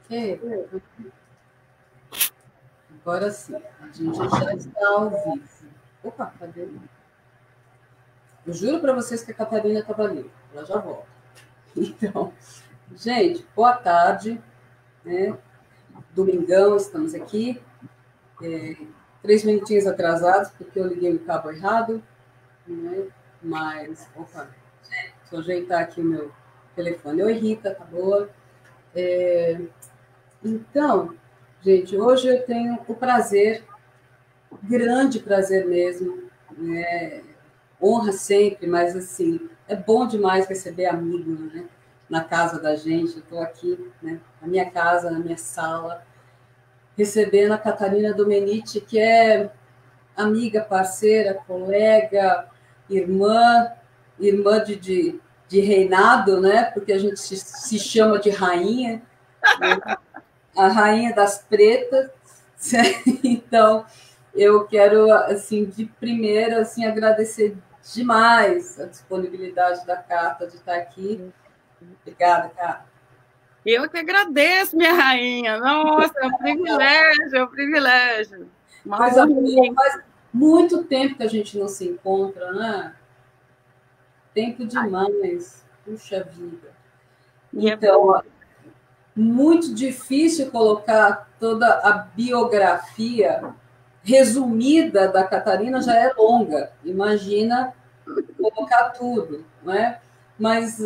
Ok. Agora sim, a gente já está ao vivo. Opa, cadê? Eu juro para vocês que a Catarina estava ali. Ela já volta. Então, gente, boa tarde. Né? Domingão, estamos aqui. 3 minutinhos atrasados, porque eu liguei o cabo errado. Né? Mas, opa, deixa eu ajeitar aqui o meu telefone. Oi, Rita, tá boa? Então, gente, hoje eu tenho o prazer, grande prazer mesmo, né? Honra sempre, mas assim, é bom demais receber amigo, né? Na casa da gente. Eu estou aqui, né? Na minha casa, na minha sala, recebendo a Catarina Domenici, que é amiga, parceira, colega, irmã de reinado, né? Porque a gente se chama de rainha, né? A rainha das pretas. Então, eu quero, assim, de primeira, assim, agradecer demais a disponibilidade da Cata de estar aqui. Obrigada, Cata. Eu que agradeço, minha rainha. Nossa, é um privilégio, é um privilégio. Coisa boa, faz muito tempo que a gente não se encontra, né? Tempo demais. Puxa vida. Então, muito difícil colocar toda a biografia resumida da Catarina, já é longa. Imagina colocar tudo, não é? Mas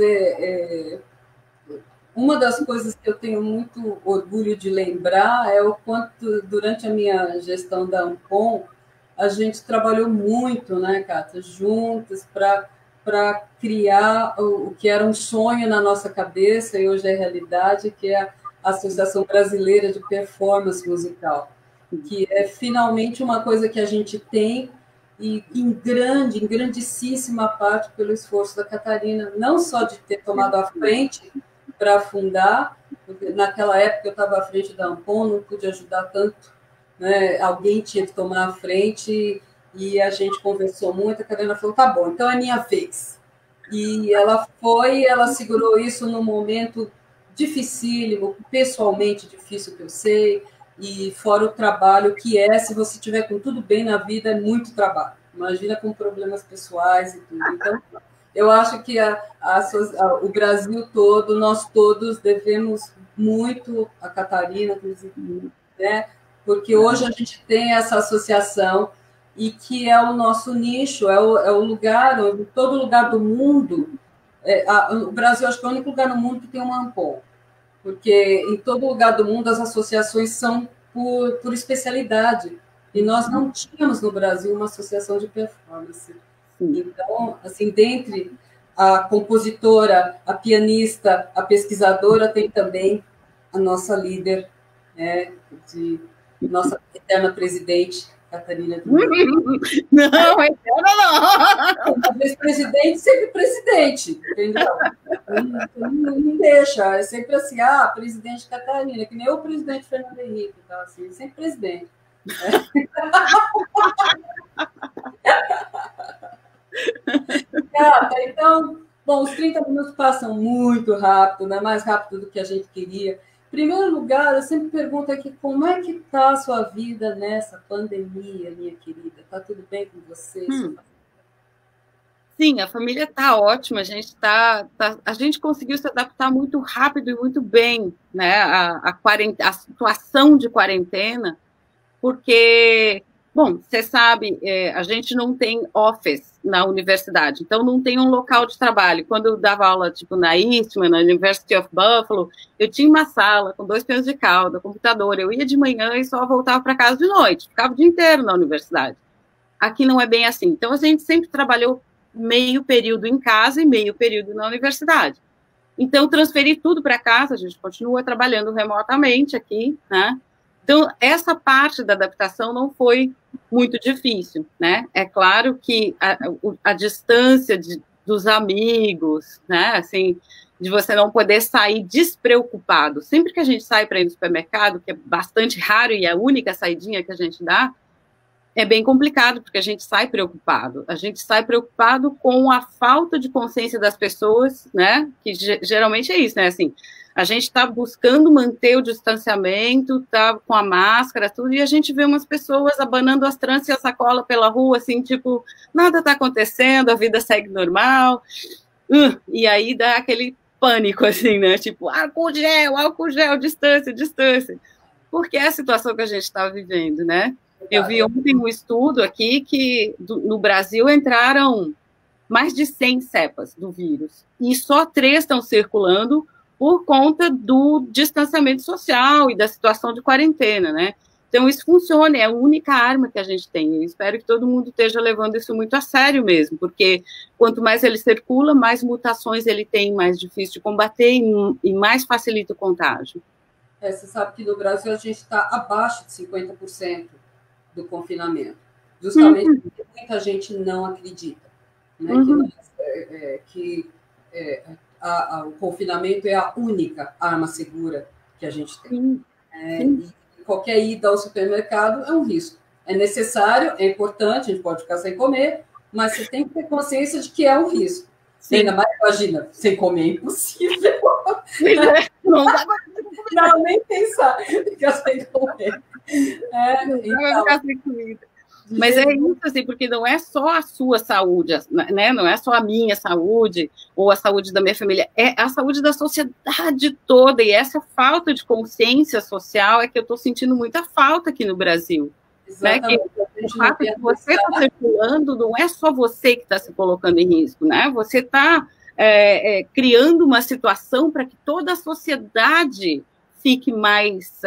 uma das coisas que eu tenho muito orgulho de lembrar é o quanto, durante a minha gestão da Ampom, a gente trabalhou muito, né, Cata, juntas para criar o que era um sonho na nossa cabeça e hoje é realidade, que é a Associação Brasileira de Performance Musical, que é finalmente uma coisa que a gente tem e em grandíssima parte pelo esforço da Catarina, não só de ter tomado a frente para fundar, porque naquela época eu estava à frente da Ampom, não pude ajudar tanto, né? Alguém tinha que tomar a frente e a gente conversou muito, a Catarina falou, tá bom, então é minha vez. E ela foi, ela segurou isso num momento dificílimo, pessoalmente difícil que eu sei, e fora o trabalho que é, se você tiver com tudo bem na vida, é muito trabalho. Imagina com problemas pessoais e tudo. Então, eu acho que o Brasil todo, nós todos devemos muito a Catarina, né? Porque hoje a gente tem essa associação e que é o nosso nicho, é o lugar, em todo lugar do mundo, o Brasil acho que é o único lugar no mundo que tem uma Ampom, porque em todo lugar do mundo as associações são por especialidade, e nós não tínhamos no Brasil uma associação de performance. Então, assim, dentre a compositora, a pianista, a pesquisadora, tem também a nossa líder, né, nossa eterna presidente, Catarina Domenici. Não, eterna não! Uma vez presidente, sempre presidente, entendeu? Não deixa, é sempre assim, presidente Catarina, que nem o presidente Fernando Henrique, tá? Assim, sempre presidente. Então, bom, os 30 minutos passam muito rápido, né? Mais rápido do que a gente queria. Em primeiro lugar, eu sempre pergunto aqui, como é que está a sua vida nessa pandemia, minha querida? Está tudo bem com você? Sim, a família está ótima, a gente conseguiu se adaptar muito rápido e muito bem, né? A situação de quarentena, porque, bom, você sabe, a gente não tem office na universidade, então não tem um local de trabalho. Quando eu dava aula, tipo, na Eastman, na University of Buffalo, eu tinha uma sala com 2 pianos de cauda, computador, eu ia de manhã e só voltava para casa de noite, ficava o dia inteiro na universidade. Aqui não é bem assim. Então, a gente sempre trabalhou meio período em casa e meio período na universidade. Então, transferi tudo para casa, a gente continua trabalhando remotamente aqui, né? Então, essa parte da adaptação não foi muito difícil, né? É claro que a distância dos amigos, né? Assim, de você não poder sair despreocupado. Sempre que a gente sai para ir no supermercado, que é bastante raro e é a única saidinha que a gente dá, é bem complicado, porque a gente sai preocupado. A gente sai preocupado com a falta de consciência das pessoas, né? Que geralmente é isso, né? Assim, a gente está buscando manter o distanciamento, tá com a máscara, tudo, e a gente vê umas pessoas abanando as tranças e a sacola pela rua, assim, tipo, nada está acontecendo, a vida segue normal. E aí dá aquele pânico, assim, né? Tipo, álcool gel, distância, distância. Porque é a situação que a gente está vivendo, né? Eu vi ontem um estudo aqui que no Brasil entraram mais de 100 cepas do vírus e só 3 estão circulando por conta do distanciamento social e da situação de quarentena, né? Então, isso funciona, é a única arma que a gente tem. Eu espero que todo mundo esteja levando isso muito a sério mesmo, porque quanto mais ele circula, mais mutações ele tem, mais difícil de combater e mais facilita o contágio. Você sabe que no Brasil a gente está abaixo de 50% do confinamento, justamente porque muita gente não acredita, né, que o confinamento é a única arma segura que a gente tem. E qualquer ida ao supermercado é um risco. É necessário, é importante, a gente pode ficar sem comer, mas você tem que ter consciência de que é um risco. Ainda mais, imagina, sem comer é impossível. Não dá não, nem pensar, ficar sem comer. Então, ficar sem comida. Mas é isso, assim, porque não é só a sua saúde, né? Não é só a minha saúde ou a saúde da minha família, é a saúde da sociedade toda. E essa falta de consciência social é que eu estou sentindo muita falta aqui no Brasil. Exatamente. Né? Que o fato de você estar circulando não é só você que está se colocando em risco, né? Você está criando uma situação para que toda a sociedade fique mais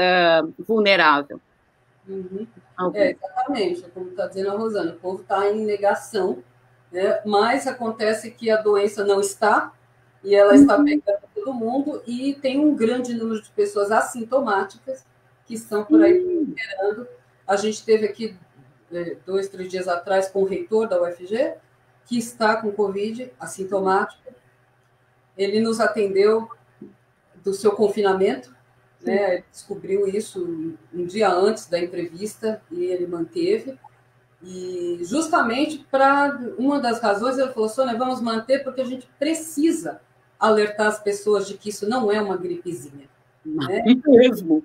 vulnerável. Exatamente, como está dizendo a Rosana, o povo está em negação, né? Mas acontece que a doença não está, e ela está pegando todo mundo, e tem um grande número de pessoas assintomáticas que estão por aí esperando. A gente teve aqui 2, 3 dias atrás com o reitor da UFG, que está com Covid, assintomático. Ele nos atendeu do seu confinamento, né? Ele descobriu isso um dia antes da entrevista e ele manteve. E justamente para uma das razões, ele falou: Sônia, vamos manter porque a gente precisa alertar as pessoas de que isso não é uma gripezinha. Né? Mesmo.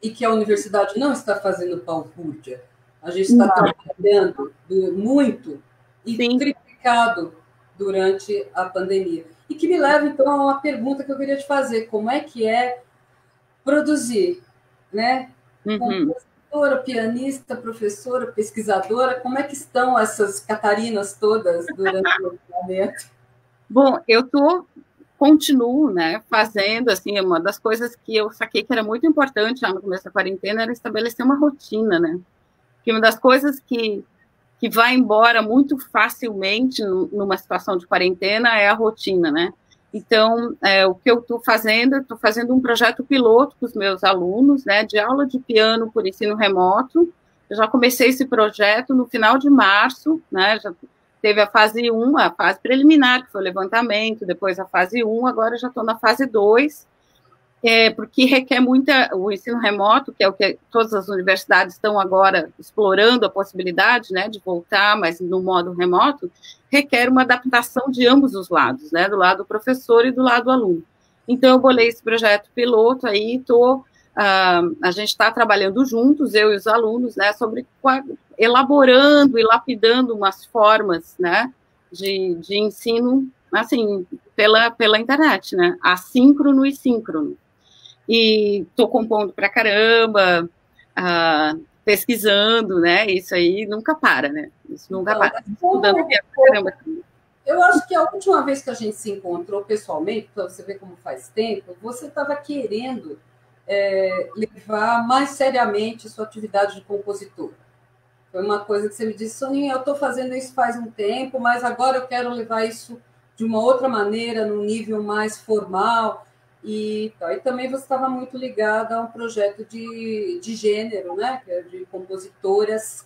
E que a universidade não está fazendo palpúrdia. A gente está trabalhando muito e triplicado durante a pandemia. E que me leva, então, a uma pergunta que eu queria te fazer. Como é que é produzir, né? Compositora, pianista, professora, pesquisadora, como é que estão essas Catarinas todas durante o confinamento? Bom, eu continuo, né, fazendo, assim, uma das coisas que eu saquei que era muito importante já no começo da quarentena era estabelecer uma rotina, né? Que uma das coisas que vai embora muito facilmente numa situação de quarentena é a rotina, né? Então, o que eu estou fazendo um projeto piloto com os meus alunos, né, de aula de piano por ensino remoto. Eu já comecei esse projeto no final de março, né, já teve a fase 1, a fase preliminar, que foi o levantamento, depois a fase 1, agora já estou na fase 2, porque requer o ensino remoto, que é o que todas as universidades estão agora explorando a possibilidade, né, de voltar, mas no modo remoto, requer uma adaptação de ambos os lados, né, do lado do professor e do lado do aluno. Então, eu bolei esse projeto piloto aí, a gente está trabalhando juntos, eu e os alunos, né, sobre elaborando e lapidando umas formas, né, de ensino, assim, pela internet, né, assíncrono e síncrono. E estou compondo pra caramba, pesquisando, né? Isso aí nunca para, né? Isso nunca para. Estudando pra caramba. Eu acho que a última vez que a gente se encontrou pessoalmente, para você ver como faz tempo, você estava querendo levar mais seriamente sua atividade de compositor. Foi uma coisa que você me disse: Soninha, eu estou fazendo isso faz um tempo, mas agora eu quero levar isso de uma outra maneira, num nível mais formal. E também você estava muito ligada a um projeto de gênero, né? De compositoras.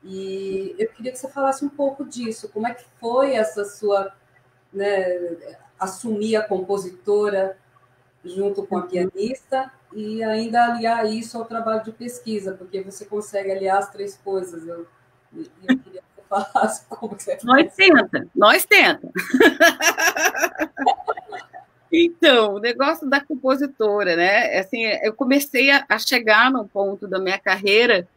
E eu queria que você falasse um pouco disso. Como é que foi essa sua, né, assumir a compositora junto com a pianista, e ainda aliar isso ao trabalho de pesquisa, porque você consegue aliar as três coisas. Eu queria que você falasse como que você faz. Nós tenta. Então, o negócio da compositora, né? Assim, eu comecei a chegar num ponto da minha carreira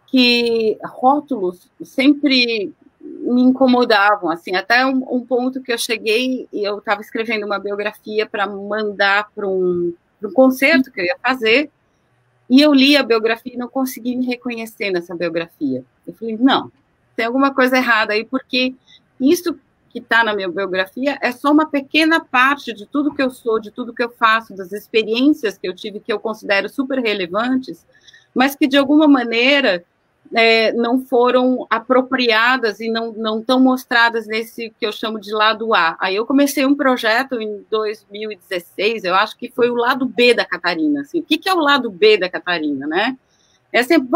que rótulos sempre me incomodavam, assim, até um ponto que eu cheguei e eu estava escrevendo uma biografia para mandar para um concerto que eu ia fazer, e eu li a biografia e não consegui me reconhecer nessa biografia. Eu falei, não, tem alguma coisa errada aí, porque isso que está na minha biografia é só uma pequena parte de tudo que eu sou, de tudo que eu faço, das experiências que eu tive, que eu considero super relevantes, mas que, de alguma maneira, não foram apropriadas e não estão mostradas nesse que eu chamo de lado A. Aí eu comecei um projeto em 2016, eu acho que foi o lado B da Catarina. Assim. O que é o lado B da Catarina, né? É sempre,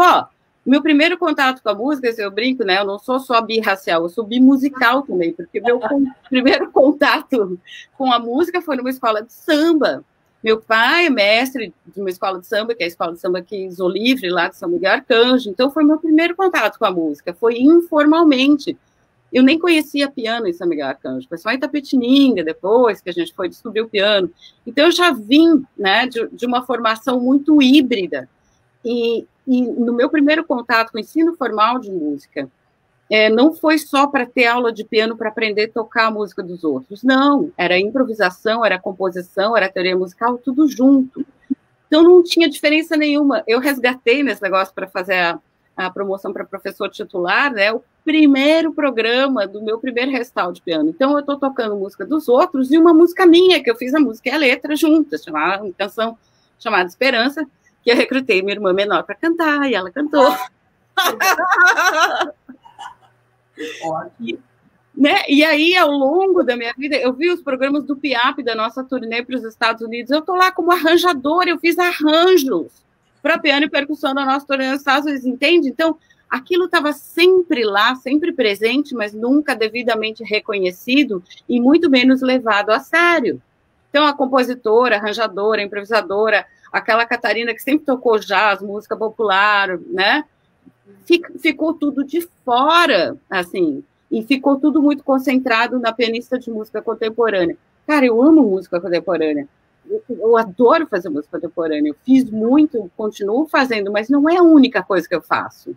meu primeiro contato com a música, eu brinco, né? Eu não sou só birracial, eu sou bimusical também, porque meu primeiro contato com a música foi numa escola de samba. Meu pai é mestre de uma escola de samba, que é a escola de samba aqui, Zolivre, lá de São Miguel Arcanjo. Então, foi meu primeiro contato com a música. Foi informalmente. Eu nem conhecia piano em São Miguel Arcanjo. Foi só em Itapetininga, depois que a gente foi descobrir o piano. Então, eu já vim, né, de uma formação muito híbrida. E no meu primeiro contato com o ensino formal de música, não foi só para ter aula de piano para aprender a tocar a música dos outros. Não, era improvisação, era composição, era teoria musical, tudo junto. Então, não tinha diferença nenhuma. Eu resgatei nesse negócio para fazer a promoção para professor titular, né, o primeiro programa do meu primeiro recital de piano. Então, eu estou tocando música dos outros e uma música minha, que eu fiz a música e a letra juntas, uma canção chamada Esperança, que eu recrutei minha irmã menor para cantar, e ela cantou. Ótimo. Né? E aí, ao longo da minha vida, eu vi os programas do PIAP, da nossa turnê para os Estados Unidos, eu estou lá como arranjadora, eu fiz arranjos para piano e percussão da nossa turnê nos Estados Unidos, entende? Então, aquilo estava sempre lá, sempre presente, mas nunca devidamente reconhecido e muito menos levado a sério. Então, a compositora, arranjadora, improvisadora, aquela Catarina que sempre tocou jazz, música popular, né? Ficou tudo de fora, assim, e ficou tudo muito concentrado na pianista de música contemporânea. Cara, eu amo música contemporânea, eu adoro fazer música contemporânea, eu fiz muito, continuo fazendo, mas não é a única coisa que eu faço,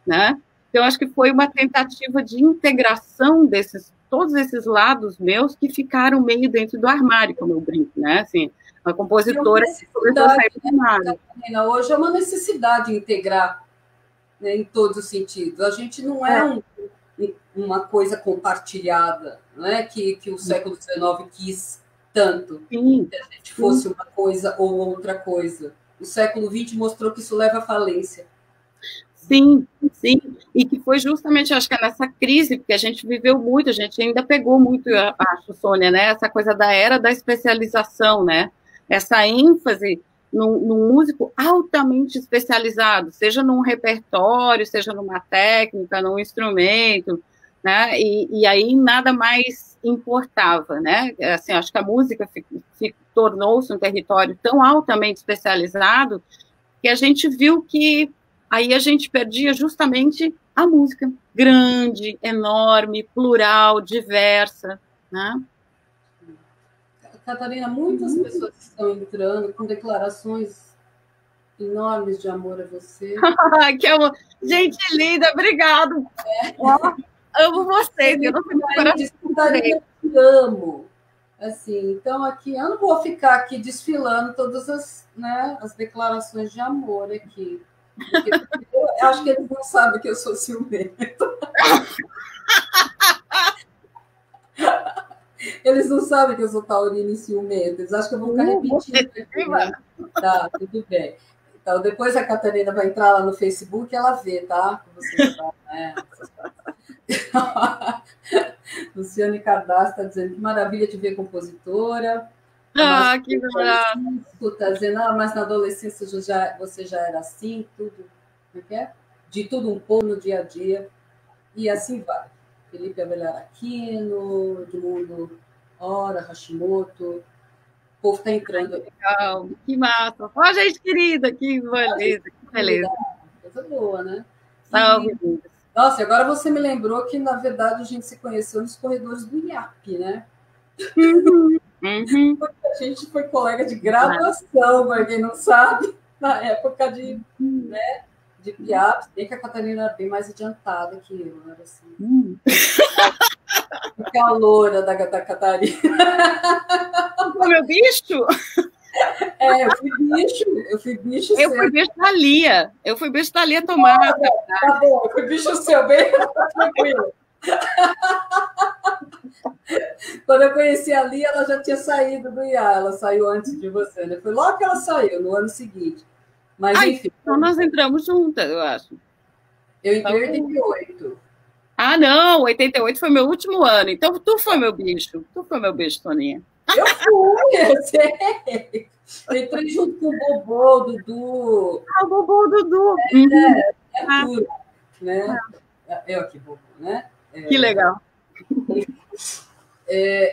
né? Então, acho que foi uma tentativa de integração todos esses lados meus que ficaram meio dentro do armário, como eu brinco, né? Assim, uma compositora que começou a sair do armário. Hoje é uma necessidade integrar, né, em todos os sentidos. A gente não é uma coisa compartilhada, né, que o século XIX quis tanto, sim, que a gente fosse uma coisa ou outra coisa. O século XX mostrou que isso leva à falência. Sim, sim, e que foi justamente, acho que é nessa crise, porque a gente viveu muito, a gente ainda pegou muito, acho, Sônia, né, essa coisa da era da especialização, né, essa ênfase num músico altamente especializado, seja num repertório, seja numa técnica, num instrumento, né, e aí nada mais importava, né, assim, acho que a música tornou-se um território tão altamente especializado que a gente viu que aí a gente perdia justamente a música grande, enorme, plural, diversa, né? Catarina, muitas pessoas estão entrando com declarações enormes de amor a você. Que amo. Gente linda, obrigado. Amo vocês. Eu não sei Catarina, te amo. Assim, então aqui eu não vou ficar aqui desfilando todas as, né, as declarações de amor aqui. Eu acho que eles não sabem que eu sou ciumenta. Eles não sabem que eu sou taurina e ciumenta. Eles acham que eu vou ficar repetindo aqui, né? Tá, tudo bem. Então, depois a Catarina vai entrar lá no Facebook e ela vê, tá? Você tá, né? Luciane Cardassi está dizendo que maravilha de ver compositora. Que maravilha. Está dizendo, mas na adolescência você já era assim, tudo. Como é que é? De tudo um pouco no dia a dia. E assim vai. Felipe Avelar Aquino, Edmundo Ora, Hashimoto. povo está entrando aí. Legal, que massa. Ó, gente querida, que beleza, que beleza. Coisa boa, né? Salve, nossa, agora você me lembrou que, na verdade, a gente se conheceu nos corredores do IAP, né? Porque a gente foi colega de graduação, para quem não sabe, na época de, né, de IAP, bem que a Catarina era bem mais adiantada que eu, era assim. Que a loura da Catarina. O meu bicho? Eu fui bicho seu. Eu fui bicho da Lia. Eu fui bicho da Lia tomada. Tá bom, eu fui bicho seu, bem tranquilo. Quando eu conheci a Lia, ela já tinha saído do IA, ela saiu antes de você, né? Foi logo que ela saiu, no ano seguinte. Mas, enfim. Então nós entramos juntas, eu acho. Eu entrei em 88. Ah, não, 88 foi meu último ano. Então tu foi meu bicho. Tu foi meu bicho, Toninha. Eu sei. Eu entrei junto com o Bobô, o Dudu. Ah, o Bobô, o Dudu. Tudo, né? Eu aqui, Bobô, né? Que legal.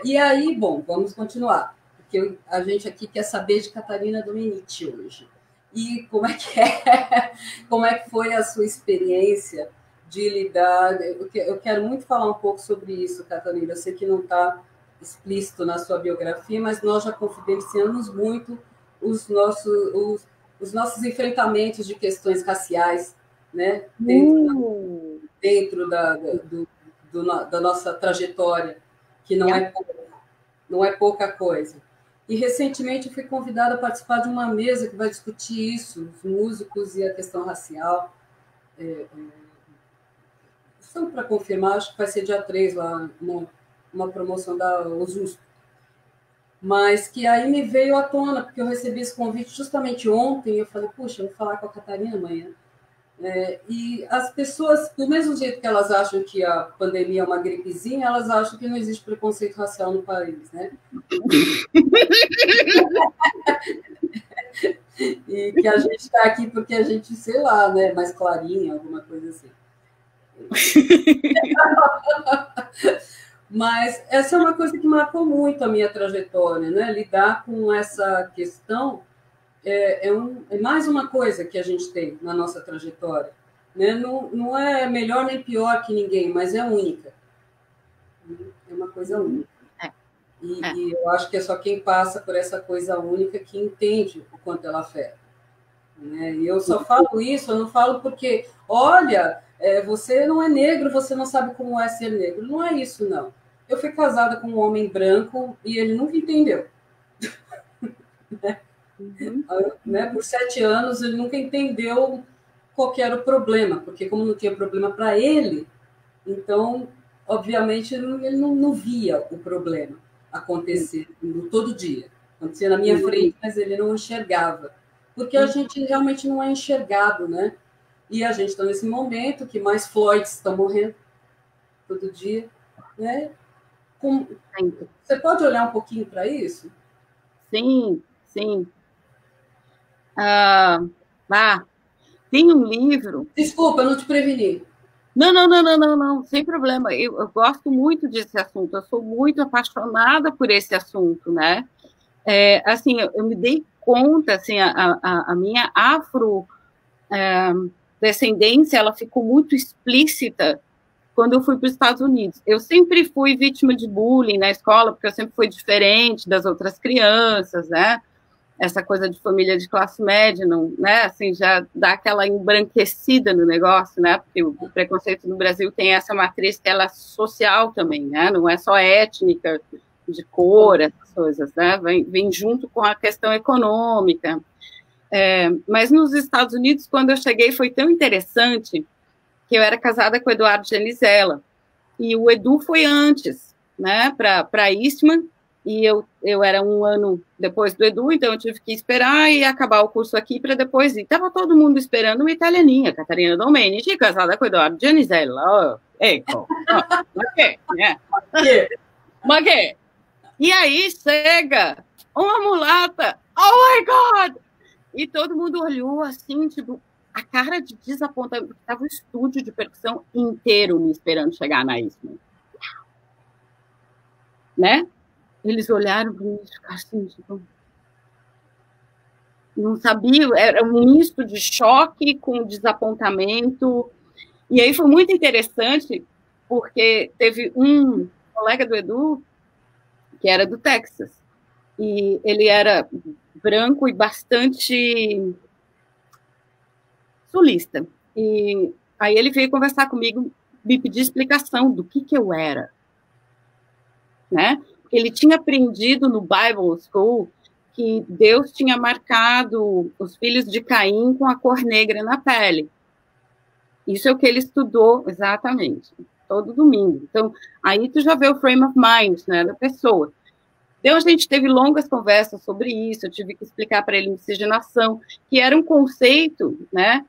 E aí, bom, vamos continuar. Porque a gente aqui quer saber de Catarina Dominici hoje. E como é que é? Como é que foi a sua experiência de lidar? Eu quero muito falar um pouco sobre isso, Catarina. Eu sei que não está explícito na sua biografia, mas nós já confidenciamos muito os nossos enfrentamentos de questões raciais, né? Dentro da nossa trajetória, que não é pouca coisa. E recentemente eu fui convidada a participar de uma mesa que vai discutir isso, os músicos e a questão racial. Só para confirmar, acho que vai ser dia 3 lá, uma promoção da OSUSP. Mas que aí me veio à tona, porque eu recebi esse convite justamente ontem, e eu falei, puxa, eu vou falar com a Catarina amanhã. E as pessoas, do mesmo jeito que elas acham que a pandemia é uma gripezinha, elas acham que não existe preconceito racial no país, né? E que a gente está aqui porque a gente, sei lá, né, mais clarinha, alguma coisa assim. Mas essa é uma coisa que marcou muito a minha trajetória, né? Lidar com essa questão é mais uma coisa que a gente tem na nossa trajetória. Né? Não é melhor nem pior que ninguém, mas é única. É uma coisa única. E eu acho que é só quem passa por essa coisa única que entende o quanto ela afeta. Né? E eu só falo isso, eu não falo porque, olha, você não é negro, você não sabe como é ser negro. Não é isso, não. Eu fui casada com um homem branco e ele nunca entendeu. Né? Por 7 anos, ele nunca entendeu qual que era o problema, porque como não tinha problema para ele, então, obviamente, ele não via o problema acontecer todo dia. Acontecia na minha frente, mas ele não enxergava. Porque a gente realmente não é enxergado, né? E a gente está nesse momento que mais Floyds estão morrendo todo dia, né? Você pode olhar um pouquinho para isso? Sim, sim. Tem um livro... Desculpa, eu não te preveni. Não, sem problema. Eu gosto muito desse assunto, eu sou muito apaixonada por esse assunto, né? Assim, eu me dei conta, assim, a minha afrodescendência, ela ficou muito explícita quando eu fui para os Estados Unidos. Eu sempre fui vítima de bullying na escola, porque eu sempre fui diferente das outras crianças, né? Essa coisa de família de classe média, não, né? Assim, já dá aquela embranquecida no negócio, né? Porque o preconceito no Brasil tem essa matriz que ela é social também, né? Não é só étnica, de cor, essas coisas, né? Vem junto com a questão econômica. Mas nos Estados Unidos, quando eu cheguei, foi tão interessante que eu era casada com o Eduardo Genisella, e o Edu foi antes, né? Para Eastman. E eu era um ano depois do Edu, então eu tive que esperar e acabar o curso aqui para depois ir. Estava todo mundo esperando uma italianinha, Catarina Domenici, casada com o Eduardo Genisella. Ecco. Mas que? E aí chega uma mulata, oh my God! E todo mundo olhou assim, tipo, a cara de desapontamento, porque estava o estúdio de percussão inteiro me esperando chegar na Eastman. Né? Eles olharam para mim e ficaram assim, tipo, não sabia, era um misto de choque com desapontamento. E aí foi muito interessante, porque teve um colega do Edu, que era do Texas, e ele era branco e bastante sulista. E aí ele veio conversar comigo, me pedir explicação do que eu era, né? Ele tinha aprendido no Bible School que Deus tinha marcado os filhos de Caim com a cor negra na pele. Isso é o que ele estudou exatamente, todo domingo. Então, aí tu já vê o frame of mind, né, da pessoa. Então, a gente teve longas conversas sobre isso, eu tive que explicar para ele miscigenação, que era um conceito, né,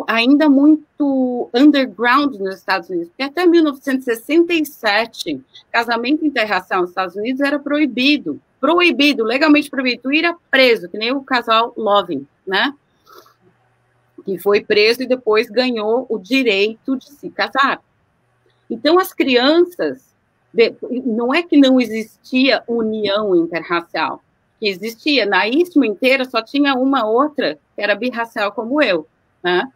ainda muito underground nos Estados Unidos, porque até 1967, casamento interracial nos Estados Unidos era proibido, legalmente proibido, tu ia preso, que nem o casal Loving, né, que foi preso e depois ganhou o direito de se casar. Então, as crianças, não é que não existia união interracial, que existia, na Istmo inteira só tinha uma outra, que era birracial como eu, né?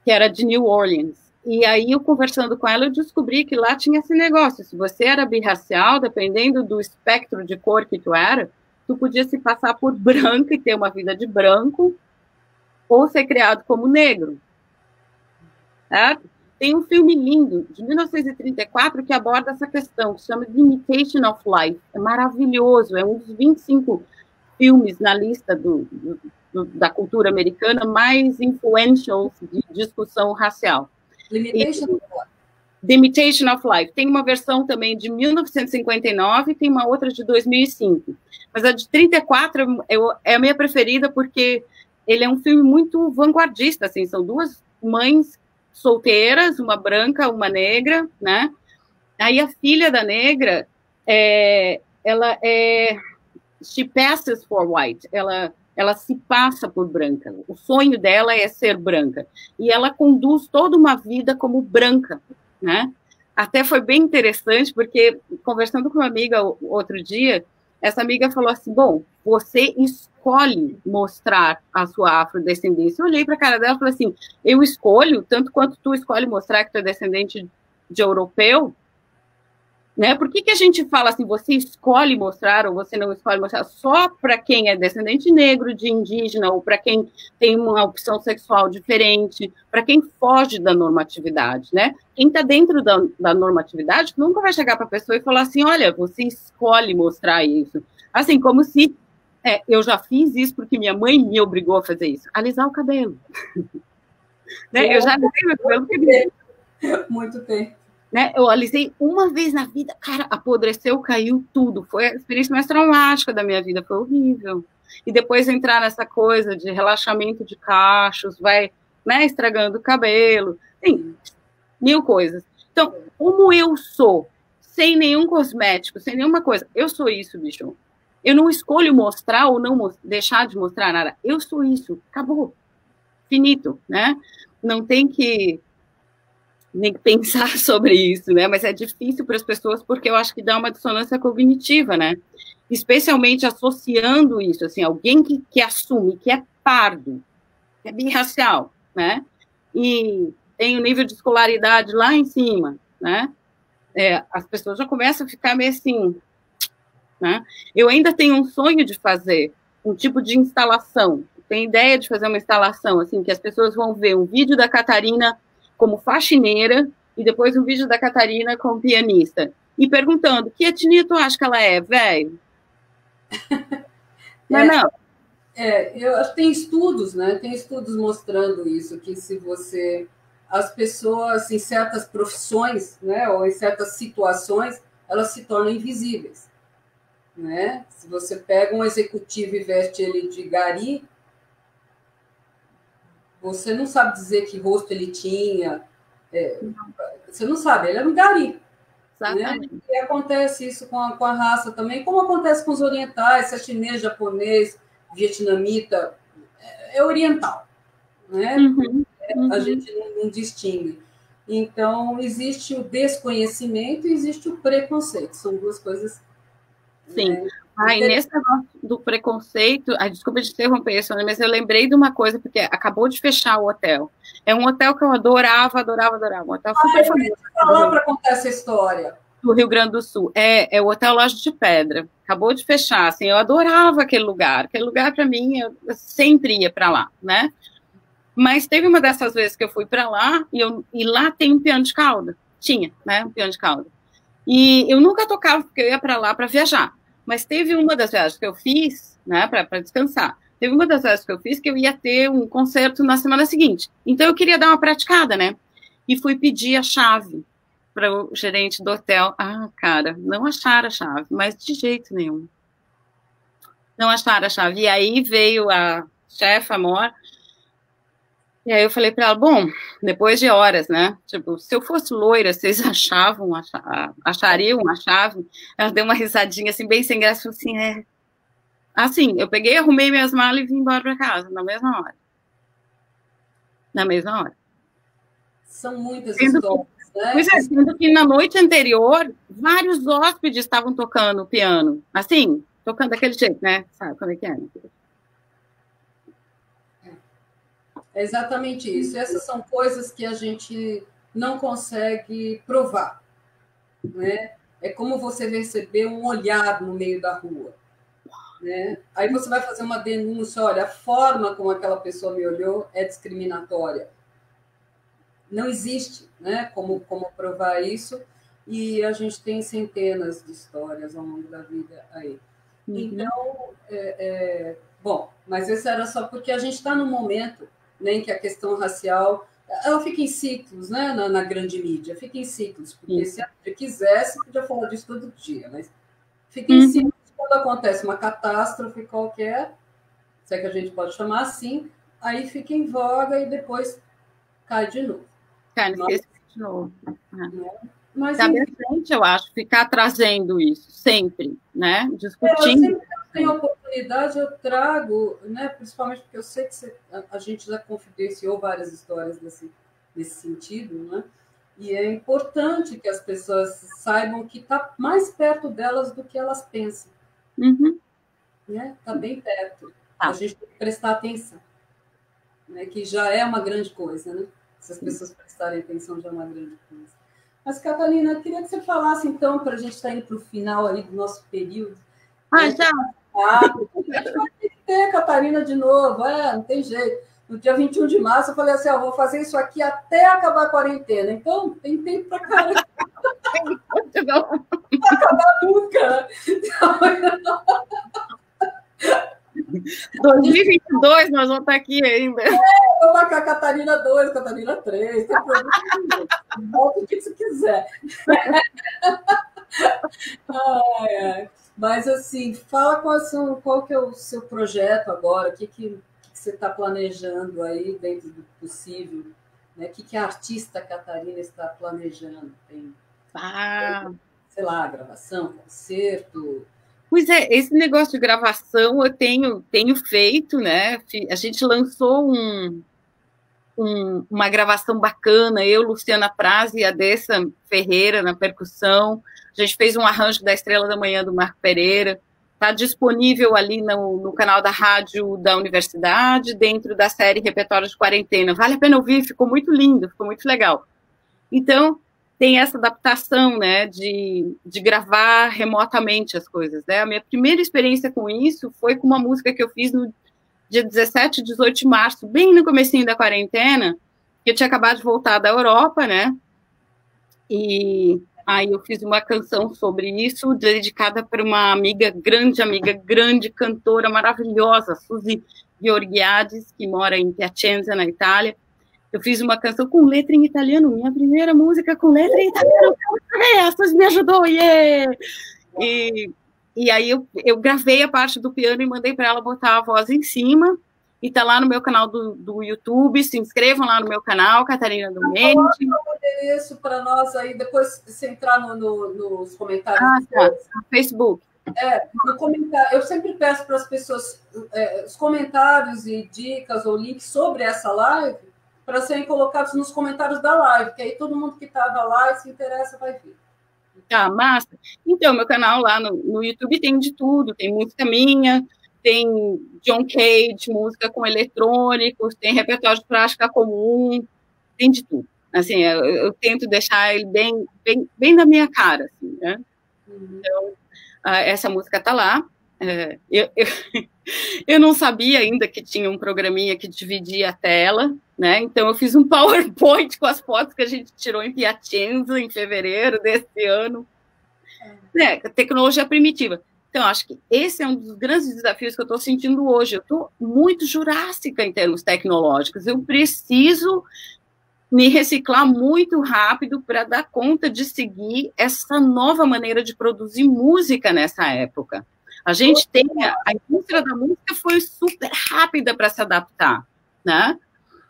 Que era de New Orleans. E aí, eu conversando com ela, eu descobri que lá tinha esse negócio, se você era birracial, dependendo do espectro de cor que tu era, tu podia se passar por branco e ter uma vida de branco, ou ser criado como negro. Tá? Tem um filme lindo, de 1934, que aborda essa questão, que se chama The Imitation of Life. É maravilhoso, é um dos 25 filmes na lista da cultura americana mais influential de discussão racial. The Imitation of Life. Tem uma versão também de 1959, tem uma outra de 2005. Mas a de 34 é a minha preferida, porque ele é um filme muito vanguardista, assim, são duas mães solteiras, uma branca, uma negra, né? Aí a filha da negra, ela she passes for white, ela se passa por branca, o sonho dela é ser branca, e ela conduz toda uma vida como branca, né? Até foi bem interessante, porque conversando com uma amiga outro dia, essa amiga falou assim, bom, você escolhe mostrar a sua afrodescendência. Eu olhei para a cara dela e falei assim, eu escolho, tanto quanto tu escolhe mostrar que tu é descendente de europeu, né? Por que a gente fala assim, você escolhe mostrar ou você não escolhe mostrar? Só para quem é descendente negro, de indígena, ou para quem tem uma opção sexual diferente, para quem foge da normatividade, né? Quem está dentro da normatividade nunca vai chegar para a pessoa e falar assim, olha, você escolhe mostrar isso. Assim, como se eu já fiz isso porque minha mãe me obrigou a fazer isso. Alisar o cabelo. Né? Eu já alisei meu cabelo porque... Muito tempo. Né? Eu alisei uma vez na vida, cara, apodreceu, caiu tudo. Foi a experiência mais traumática da minha vida, foi horrível. E depois entrar nessa coisa de relaxamento de cachos, vai, né, estragando o cabelo, tem 1000 coisas. Então, como eu sou, sem nenhum cosmético, sem nenhuma coisa, eu sou isso, bicho. Eu não escolho mostrar ou não deixar de mostrar nada. Eu sou isso, acabou. Finito, né? Não tem que nem pensar sobre isso, né? Mas é difícil para as pessoas porque eu acho que dá uma dissonância cognitiva, né? Especialmente associando isso, assim, alguém que assume que é pardo, que é birracial, né? E tem o nível de escolaridade lá em cima, né? As pessoas já começam a ficar meio assim, né? Eu ainda tenho um sonho de fazer um tipo de instalação, tenho ideia de fazer uma instalação, assim, que as pessoas vão ver um vídeo da Catarina como faxineira, e depois um vídeo da Catarina como pianista. E perguntando, que etnia tu acha que ela é, velho? Não. Eu acho que tem estudos, né? Tem estudos mostrando isso, que se você... As pessoas, em certas profissões, né, ou em certas situações, elas se tornam invisíveis, né? Se você pega um executivo e veste ele de gari, você não sabe dizer que rosto ele tinha, você não sabe, ele era um gari. Né? E acontece isso com a raça também, como acontece com os orientais, se é chinês, japonês, vietnamita, é oriental. Né? A gente não distingue. Então, existe o desconhecimento e existe o preconceito, são duas coisas. Sim. Né? E nesse negócio do preconceito, desculpa de interromper, Sônia, mas eu lembrei de uma coisa, porque acabou de fechar o hotel. É um hotel que eu adorava, adorava, adorava. Um hotel super famoso. Falar para contar essa história. Do Rio Grande do Sul. É o Hotel Loja de Pedra. Acabou de fechar, assim, eu adorava aquele lugar. Aquele lugar, para mim, eu sempre ia para lá, né? Mas teve uma dessas vezes que eu fui para lá, e lá tem um piano de cauda. Tinha, né? Um piano de cauda. E eu nunca tocava, porque eu ia para lá para viajar. Mas teve uma das viagens que eu fiz, né, para descansar. Teve uma das viagens que eu fiz que eu ia ter um concerto na semana seguinte. Então eu queria dar uma praticada, né? E fui pedir a chave para o gerente do hotel. Cara, não acharam a chave, mas de jeito nenhum. Não acharam a chave. E aí veio a chefe, a Mor, e aí eu falei para ela, bom, depois de horas, né? Tipo, se eu fosse loira, vocês achariam a chave? Ela deu uma risadinha, assim, bem sem graça, falou assim, Assim, eu peguei, arrumei minhas malas e vim embora para casa, na mesma hora. Na mesma hora. São muitas histórias, né? Pois é, sendo que na noite anterior, vários hóspedes estavam tocando piano. Assim, tocando daquele jeito, né? Sabe como é que é? É exatamente isso. Essas são coisas que a gente não consegue provar, né? É como você receber um olhar no meio da rua, né? Aí você vai fazer uma denúncia, olha, a forma como aquela pessoa me olhou é discriminatória. Não existe, né? Como provar isso, e a gente tem centenas de histórias ao longo da vida aí. Então, bom, mas isso era só porque a gente está num momento, né, em que a questão racial ela fica em ciclos, né, na grande mídia, fica em ciclos, porque se a gente quisesse, podia falar disso todo dia, mas fica em ciclos quando acontece uma catástrofe qualquer, se é que a gente pode chamar assim, aí fica em voga e depois cai de novo. Cai de novo. Mas cabe a gente, eu acho, ficar trazendo isso sempre, né? Discutindo. Eu sempre tenho a oportunidade, eu trago, né? Principalmente porque eu sei que a gente já confidenciou várias histórias nesse sentido, né? E é importante que as pessoas saibam que está mais perto delas do que elas pensam. Né? Está bem perto. A gente tem que prestar atenção, né? Que já é uma grande coisa, né? Se as pessoas prestarem atenção, já é uma grande coisa. Mas, Catalina, eu queria que você falasse, então, para a gente estar indo para o final aí do nosso período. Já? A gente vai ter que ter Catarina de novo, não tem jeito. No dia 21 de março, eu falei assim, vou fazer isso aqui até acabar a quarentena. Então, tem tempo para caramba. Não vai acabar nunca. 2022 nós vamos estar aqui ainda. Vou marcar Catarina 2, Catarina 3, tem problema nenhum. Volta o que você quiser. Mas, assim, fala qual que é o seu projeto agora, o que você está planejando aí dentro do possível, né? O que a artista Catarina está planejando? Tem, sei lá, gravação, concerto? Pois é, esse negócio de gravação eu tenho feito, né? A gente lançou uma gravação bacana, eu, Luciana Praz e a Dessa Ferreira na percussão. A gente fez um arranjo da Estrela da Manhã do Marco Pereira. Está disponível ali no canal da rádio da universidade, dentro da série Repertório de Quarentena. Vale a pena ouvir, ficou muito lindo, ficou muito legal. Então, tem essa adaptação, né, de gravar remotamente as coisas, né? A minha primeira experiência com isso foi com uma música que eu fiz no dia 17 e 18 de março, bem no comecinho da quarentena, que eu tinha acabado de voltar da Europa, né? E aí eu fiz uma canção sobre isso, dedicada para uma amiga, grande cantora maravilhosa, Suzy Georgiades, que mora em Piacenza, na Itália. Eu fiz uma canção com letra em italiano, minha primeira música com letra em italiano. Essas me ajudou, yeah! E aí eu gravei a parte do piano e mandei para ela botar a voz em cima. E tá lá no meu canal do YouTube. Se inscrevam lá no meu canal, Catarina Domenici. Coloca o endereço para nós aí, depois você entrar nos comentários. No Facebook. No comentário. Eu sempre peço para as pessoas os comentários e dicas ou links sobre essa live para serem colocados nos comentários da live, que aí todo mundo que estava lá e se interessa vai ver. Tá, massa. Então, meu canal lá no YouTube tem de tudo, tem música minha, tem John Cage, música com eletrônicos, tem repertório de prática comum, tem de tudo. Assim, eu tento deixar ele bem da minha cara, assim, né? Então, essa música tá lá. Eu não sabia ainda que tinha um programinha que dividia a tela, né? Então eu fiz um PowerPoint com as fotos que a gente tirou em Piacenza em fevereiro desse ano. Né? Tecnologia primitiva. Então, acho que esse é um dos grandes desafios que eu estou sentindo hoje. Eu estou muito jurássica em termos tecnológicos. Eu preciso me reciclar muito rápido para dar conta de seguir essa nova maneira de produzir música nessa época. A gente tem a indústria da música foi super rápida para se adaptar, né?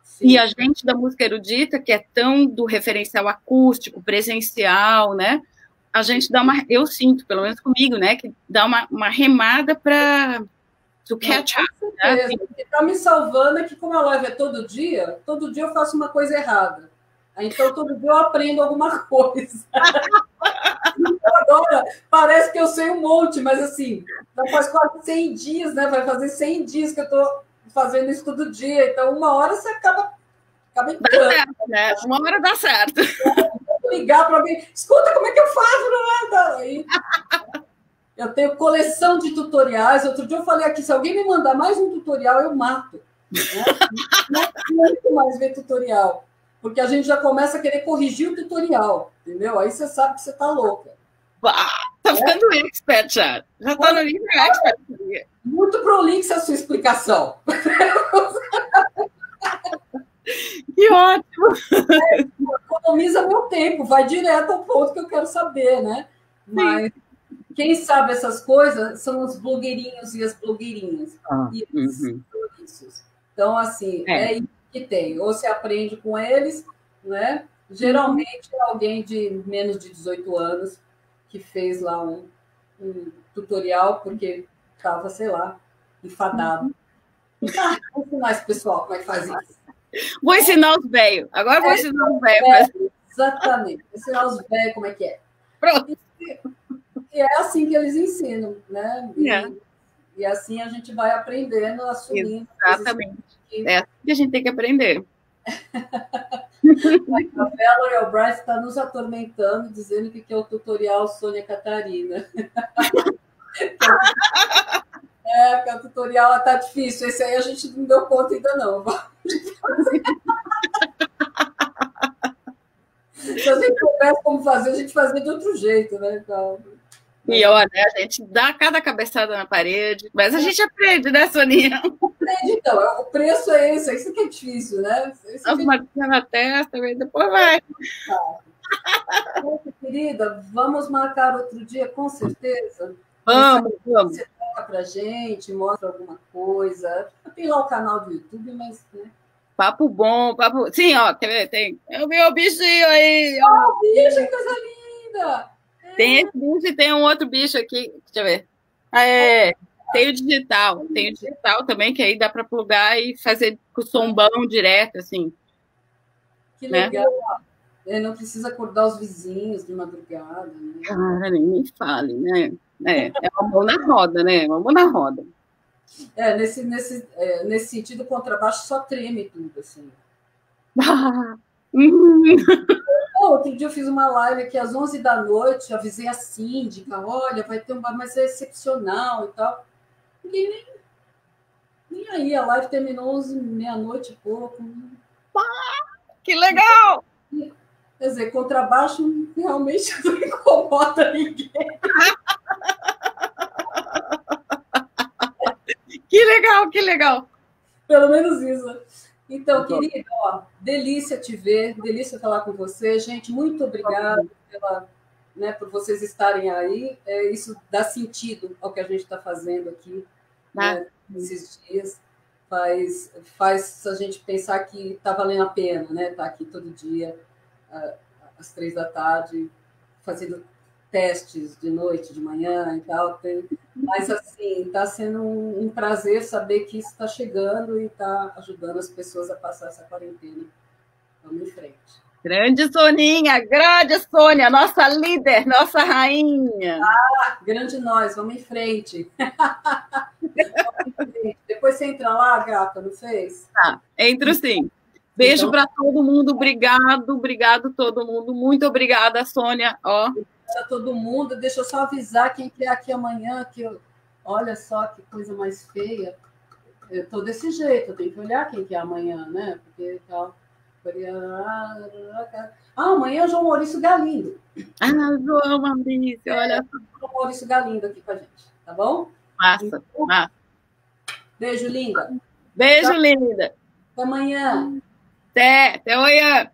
Sim. E a gente da música erudita, que é tão do referencial acústico, presencial, né? A gente dá uma, eu sinto, pelo menos comigo, né? Que dá uma remada para to catch up. Né? O que está me salvando é que, como a live é todo dia eu faço uma coisa errada. Então, todo dia eu aprendo alguma coisa. Agora, parece que eu sei um monte, mas assim, já faz quase 100 dias, né? Vai fazer 100 dias que eu estou fazendo isso todo dia. Então, uma hora você acaba entrando. Dá certo, né? Uma hora dá certo. Ligar para alguém, escuta, como é que eu faço? Nada. Aí, eu tenho coleção de tutoriais. Outro dia eu falei aqui, se alguém me mandar mais um tutorial, eu mato. Né? Não muito mais ver tutorial. Porque a gente já começa a querer corrigir o tutorial, entendeu? Aí você sabe que você está louca. Tá ficando expert já. Já está no nível expert. Muito prolixa a sua explicação. Que ótimo! Economiza meu tempo, vai direto ao ponto que eu quero saber, né? Mas quem sabe essas coisas são os blogueirinhos e as blogueirinhas. Então, assim, é isso que tem. Ou você aprende com eles, né? Geralmente é alguém de menos de 18 anos que fez lá um tutorial porque estava, sei lá, enfadado. Vou ensinar esse pessoal como é que faz isso. Vou ensinar os velhos. Agora vou ensinar os velhos. Exatamente. Vou ensinar os velhos como é que é. Pronto. E é assim que eles ensinam, né? E assim a gente vai aprendendo, assumindo. Exatamente. É assim que a gente tem que aprender. A Valerie Albright está nos atormentando, dizendo que é o tutorial Sônia Catarina. Que o tutorial está difícil. Esse aí a gente não deu conta ainda não. Se a gente soubesse como fazer, a gente fazia de outro jeito, né? Então, e olha, a gente dá cada cabeçada na parede, mas a gente aprende, né, Soninha? Aprende, então. O preço é esse, isso que é difícil, né? Dá uma marquinha na testa, depois vai. Querida, vamos marcar outro dia, com certeza. Vamos. Você toca pra gente, mostra alguma coisa. Tem lá o canal do YouTube, mas... Né? Papo bom, papo... Sim, ó, quer ver? Tem... Eu vi o bichinho aí. Ó, bicho, coisa linda! Tem esse bicho e tem um outro bicho aqui. Deixa eu ver. Tem o digital também, que aí dá para plugar e fazer com o sombão direto, assim. Que legal. Né? Não precisa acordar os vizinhos de madrugada. Né? Cara, nem me fale, né? É uma mão na roda, né? Uma mão na roda. Nesse sentido, o contrabaixo só treme tudo, assim. Outro dia eu fiz uma live aqui às 11 da noite, avisei a síndica, olha, vai ter mas é excepcional e tal. Ninguém nem aí, a live terminou meia-noite e pouco. Que legal! Quer dizer, contrabaixo realmente não incomoda ninguém. Que legal! Pelo menos isso. Então, querida, delícia te ver, delícia falar com você. Gente, muito obrigada por vocês estarem aí. Isso dá sentido ao que a gente está fazendo aqui nesses dias. Faz a gente pensar que está valendo a pena, né? Estar aqui todo dia, às 3 da tarde, fazendo testes de noite, de manhã e tal. Mas, assim, está sendo um prazer saber que isso está chegando e está ajudando as pessoas a passar essa quarentena. Vamos em frente. Grande Soninha, grande Sônia, nossa líder, nossa rainha. Grande nós, vamos em frente. Depois você entra lá, gata, não fez? Tá, entro sim. Beijo então, para todo mundo, obrigado todo mundo, muito obrigada, Sônia. Ó. Para todo mundo, deixa eu só avisar quem quer aqui amanhã, que eu... olha só que coisa mais feia. Eu tô desse jeito, eu tenho que olhar quem quer amanhã, né? Porque tal. Amanhã é o João Maurício Galindo. João Maurício, olha. João Maurício Galindo aqui com a gente, tá bom? Massa, massa. Beijo, linda. Beijo, linda. Até amanhã. Até amanhã.